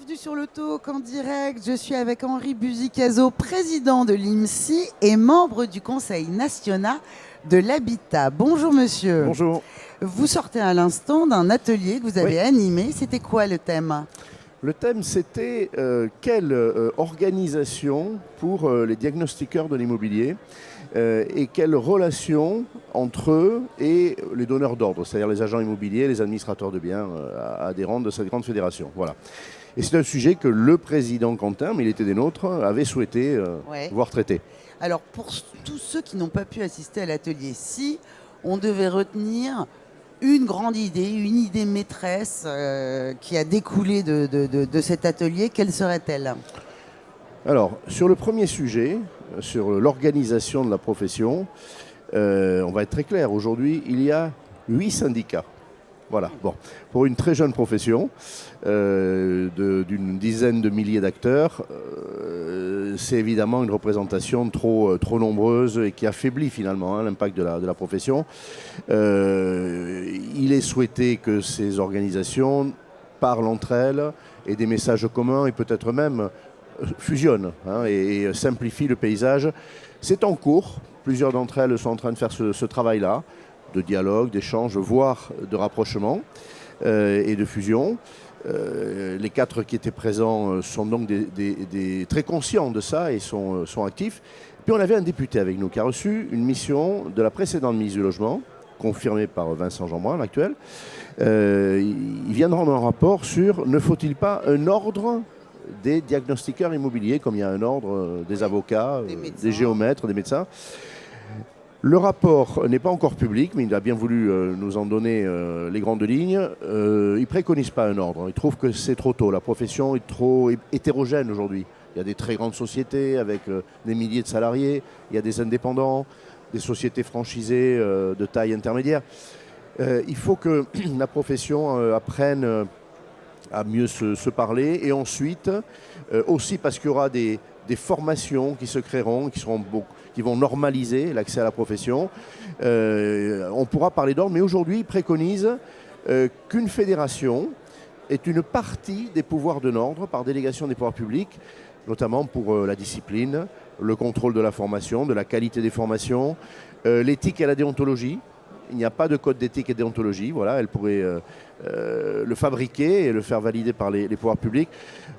Bienvenue sur le Talk en direct. Je suis avec Henri Buzicazo, président de l'IMSI et membre du Conseil national de l'habitat. Bonjour monsieur. Bonjour. Vous sortez à l'instant d'un atelier que vous avez animé. C'était quoi le thème ? Le thème, c'était quelle organisation pour les diagnostiqueurs de l'immobilier et quelle relation entre eux et les donneurs d'ordre, c'est-à-dire les agents immobiliers, les administrateurs de biens adhérents de cette grande fédération. Voilà. Et c'est un sujet que le président Quentin, mais il était des nôtres, avait souhaité voir traité. Alors pour tous ceux qui n'ont pas pu assister à l'atelier, si on devait retenir une grande idée, une idée maîtresse qui a découlé de cet atelier, quelle serait-elle ? Alors, sur le premier sujet, sur l'organisation de la profession, on va être très clair. Aujourd'hui, il y a 8 syndicats. Voilà. Bon, pour une très jeune profession, d'une dizaine de milliers d'acteurs, c'est évidemment une représentation trop nombreuse et qui affaiblit finalement l'impact de la profession. Il est souhaité que ces organisations parlent entre elles et des messages communs et peut-être même fusionnent et simplifient le paysage. C'est en cours. Plusieurs d'entre elles sont en train de faire ce travail-là, de dialogue, d'échange, voire de rapprochement et de fusion. Les 4 qui étaient présents sont donc très conscients de ça et sont actifs. Puis on avait un député avec nous qui a reçu une mission de la précédente ministre du Logement, confirmée par Vincent Jeanbrun, l'actuel. Il vient de rendre un rapport sur ne faut-il pas un ordre des diagnostiqueurs immobiliers, comme il y a un ordre des avocats, des géomètres, des médecins. Le rapport n'est pas encore public, mais il a bien voulu nous en donner les grandes lignes. Il ne préconise pas un ordre. Il trouve que c'est trop tôt. La profession est trop hétérogène aujourd'hui. Il y a des très grandes sociétés avec des milliers de salariés. Il y a des indépendants, des sociétés franchisées de taille intermédiaire. Il faut que la profession apprenne à mieux se parler. Et ensuite, aussi parce qu'il y aura des formations qui se créeront, qui vont normaliser l'accès à la profession. On pourra parler d'ordre, mais aujourd'hui, il préconise qu'une fédération est une partie des pouvoirs de l'ordre par délégation des pouvoirs publics, notamment pour la discipline, le contrôle de la formation, de la qualité des formations, l'éthique et la déontologie. Il n'y a pas de code d'éthique et de déontologie. Voilà, elle pourrait le fabriquer et le faire valider par les pouvoirs publics.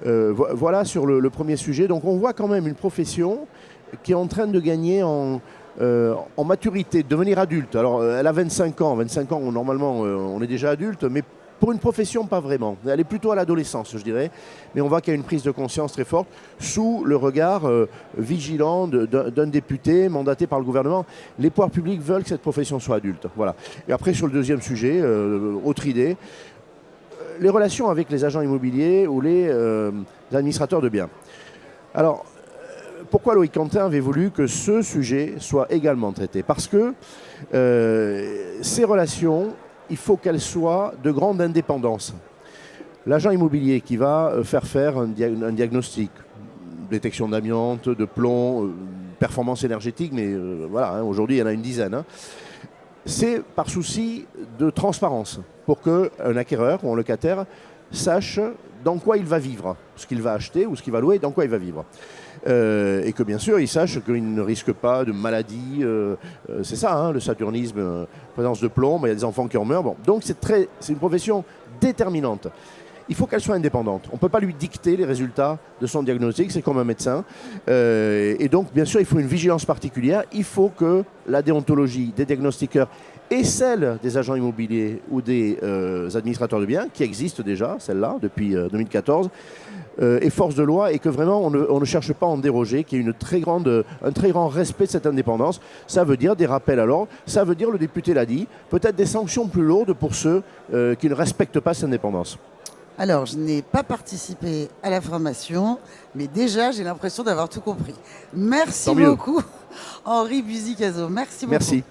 Voilà sur le premier sujet. Donc on voit quand même une profession qui est en train de gagner en maturité, de devenir adulte. Alors elle a 25 ans. 25 ans, normalement, on est déjà adulte, mais pour une profession, pas vraiment. Elle est plutôt à l'adolescence, je dirais. Mais on voit qu'il y a une prise de conscience très forte sous le regard vigilant d'un député mandaté par le gouvernement. Les pouvoirs publics veulent que cette profession soit adulte. Voilà. Et après, sur le deuxième sujet, autre idée, les relations avec les agents immobiliers ou les administrateurs de biens. Alors, pourquoi Loïc Quentin avait voulu que ce sujet soit également traité ? Parce que ces relations, il faut qu'elles soient de grande indépendance. L'agent immobilier qui va faire un diagnostic, détection d'amiante, de plomb, performance énergétique, mais voilà, aujourd'hui il y en a une dizaine. C'est par souci de transparence, pour qu'un acquéreur ou un locataire sache dans quoi il va vivre, ce qu'il va acheter ou ce qu'il va louer, dans quoi il va vivre. Et que bien sûr, il sache qu'il ne risque pas de maladie. C'est ça, le saturnisme, présence de plomb, il y a des enfants qui en meurent. Bon. Donc c'est une profession déterminante. Il faut qu'elle soit indépendante. On ne peut pas lui dicter les résultats de son diagnostic, c'est comme un médecin. Et donc, bien sûr, il faut une vigilance particulière. Il faut que la déontologie des diagnostiqueurs et celle des agents immobiliers ou des administrateurs de biens, qui existent déjà, celle-là, depuis 2014, est force de loi et que vraiment on ne cherche pas à en déroger, qu'il y ait un très grand respect de cette indépendance. Ça veut dire des rappels à l'ordre, ça veut dire, le député l'a dit, peut-être des sanctions plus lourdes pour ceux qui ne respectent pas cette indépendance. Alors, je n'ai pas participé à la formation, mais déjà, j'ai l'impression d'avoir tout compris. Merci beaucoup, Henri Buzicazo. Merci beaucoup. Merci.